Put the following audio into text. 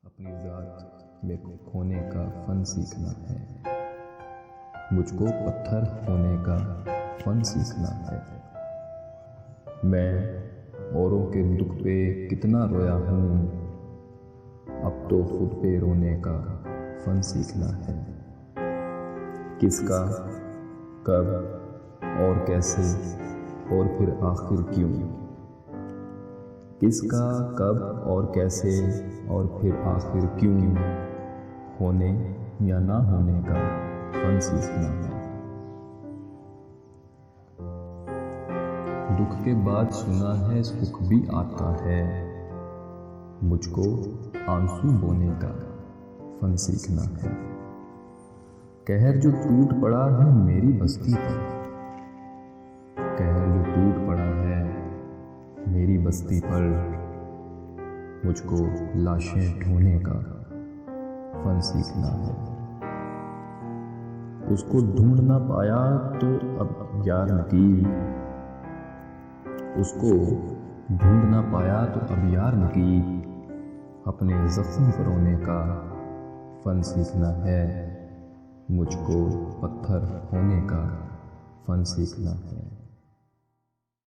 اپنی ذات میں کھونے کا فن سیکھنا ہے، مجھ کو پتھر ہونے کا فن سیکھنا ہے۔ میں اوروں کے دکھ پہ کتنا رویا ہوں، اب تو خود پہ رونے کا فن سیکھنا ہے۔ کس کا، کب اور کیسے اور پھر آخر کیوں، کس کا، کب اور کیسے اور پھر آخر کیوں، ہونے یا نہ ہونے کا فن سیکھنا ہے۔ دکھ کے بعد سنا ہے سکھ بھی آتا ہے، مجھ کو آنسو بونے کا فن سیکھنا ہے۔ قہر جو ٹوٹ پڑا ہے میری بستی پر، قہر جو ٹوٹ پڑا ہے میری بستی پر، مجھ کو لاشیں ڈھونے کا فن سیکھنا ہے۔ اس کو ڈھونڈ نہ پایا تو اب یار نکیر، اس کو ڈھونڈ نہ پایا تو اب یار نکیر، اپنے زخم پر رونے کا فن سیکھنا ہے، مجھ کو پتھر ہونے کا فن سیکھنا ہے۔